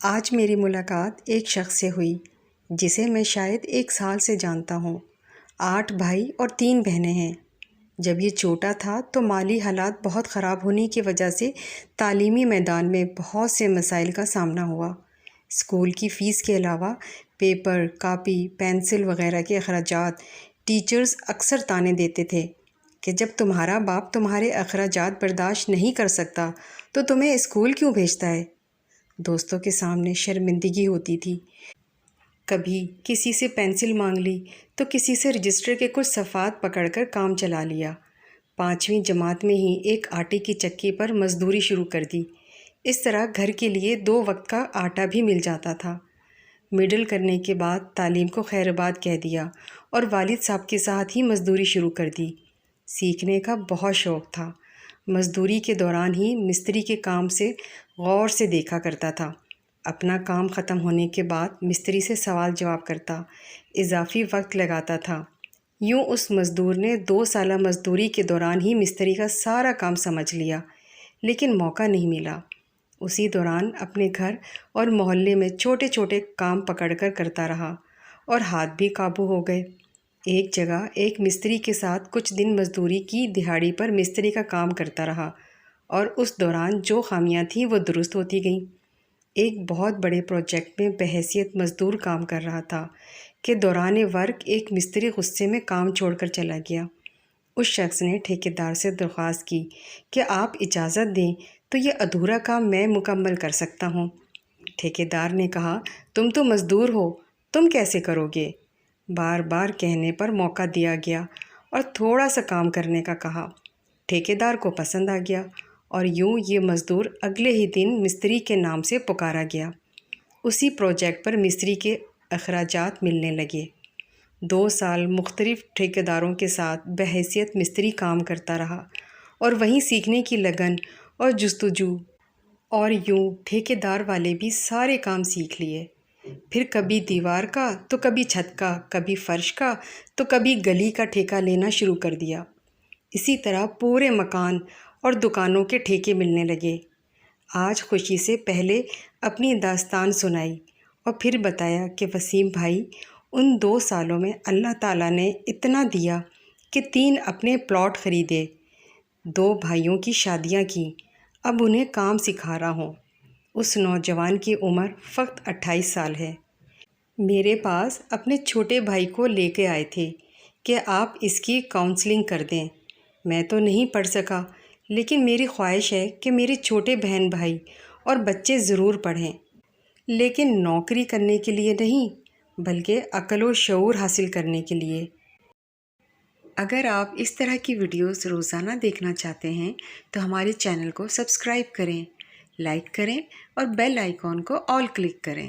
آج میری ملاقات ایک شخص سے ہوئی جسے میں شاید 1 سال سے جانتا ہوں۔ 8 بھائی اور 3 بہنیں ہیں۔ جب یہ چھوٹا تھا تو مالی حالات بہت خراب ہونے کی وجہ سے تعلیمی میدان میں بہت سے مسائل کا سامنا ہوا۔ اسکول کی فیس کے علاوہ پیپر، کاپی، پینسل وغیرہ کے اخراجات ٹیچرز اکثر طعنے دیتے تھے کہ جب تمہارا باپ تمہارے اخراجات برداشت نہیں کر سکتا تو تمہیں اسکول کیوں بھیجتا ہے؟ دوستوں کے سامنے شرمندگی ہوتی تھی۔ کبھی کسی سے پینسل مانگ لی تو کسی سے رجسٹر کے کچھ صفحات پکڑ کر کام چلا لیا۔ 5ویں جماعت میں ہی ایک آٹے کی چکی پر مزدوری شروع کر دی۔ اس طرح گھر کے لیے 2 وقت کا آٹا بھی مل جاتا تھا۔ مڈل کرنے کے بعد تعلیم کو خیر آباد کہہ دیا اور والد صاحب کے ساتھ ہی مزدوری شروع کر دی۔ سیکھنے کا بہت شوق تھا۔ مزدوری کے دوران ہی مستری کے کام سے غور سے دیکھا کرتا تھا۔ اپنا کام ختم ہونے کے بعد مستری سے سوال جواب کرتا، اضافی وقت لگاتا تھا۔ یوں اس مزدور نے 2 سالہ مزدوری کے دوران ہی مستری کا سارا کام سمجھ لیا، لیکن موقع نہیں ملا۔ اسی دوران اپنے گھر اور محلے میں چھوٹے چھوٹے کام پکڑ کر کرتا رہا اور ہاتھ بھی قابو ہو گئے۔ ایک جگہ ایک مستری کے ساتھ کچھ دن مزدوری کی دہاڑی پر مستری کا کام کرتا رہا اور اس دوران جو خامیاں تھیں وہ درست ہوتی گئیں۔ ایک بہت بڑے پروجیکٹ میں بحیثیت مزدور کام کر رہا تھا کہ دوران ورک ایک مستری غصے میں کام چھوڑ کر چلا گیا۔ اس شخص نے ٹھیکیدار سے درخواست کی کہ آپ اجازت دیں تو یہ ادھورا کام میں مکمل کر سکتا ہوں۔ ٹھیکیدار نے کہا، تم تو مزدور ہو، تم کیسے کرو گے؟ بار بار کہنے پر موقع دیا گیا اور تھوڑا سا کام کرنے کا کہا۔ ٹھیکیدار کو پسند آ گیا اور یوں یہ مزدور اگلے ہی دن مستری کے نام سے پکارا گیا۔ اسی پروجیکٹ پر مستری کے اخراجات ملنے لگے۔ 2 سال مختلف ٹھیکیداروں کے ساتھ بحیثیت مستری کام کرتا رہا اور وہیں سیکھنے کی لگن اور جستجو، اور یوں ٹھیکیدار والے بھی سارے کام سیکھ لیے۔ پھر کبھی دیوار کا تو کبھی چھت کا، کبھی فرش کا تو کبھی گلی کا ٹھیکہ لینا شروع کر دیا۔ اسی طرح پورے مکان اور دکانوں کے ٹھیکے ملنے لگے۔ آج خوشی سے پہلے اپنی داستان سنائی اور پھر بتایا کہ وسیم بھائی، ان 2 سالوں میں اللہ تعالیٰ نے اتنا دیا کہ 3 اپنے پلاٹ خریدے، 2 بھائیوں کی شادیاں کیں، اب انہیں کام سکھا رہا ہوں۔ اس نوجوان کی عمر فقط 28 سال ہے۔ میرے پاس اپنے چھوٹے بھائی کو لے کے آئے تھے کہ آپ اس کی کاؤنسلنگ کر دیں۔ میں تو نہیں پڑھ سکا، لیکن میری خواہش ہے کہ میرے چھوٹے بہن بھائی اور بچے ضرور پڑھیں، لیکن نوکری کرنے کے لیے نہیں بلکہ عقل و شعور حاصل کرنے کے لیے۔ اگر آپ اس طرح کی ویڈیوز روزانہ دیکھنا چاہتے ہیں تو ہمارے چینل کو سبسکرائب کریں، لائک کریں اور بیل آئیکن کو آل کلک کریں۔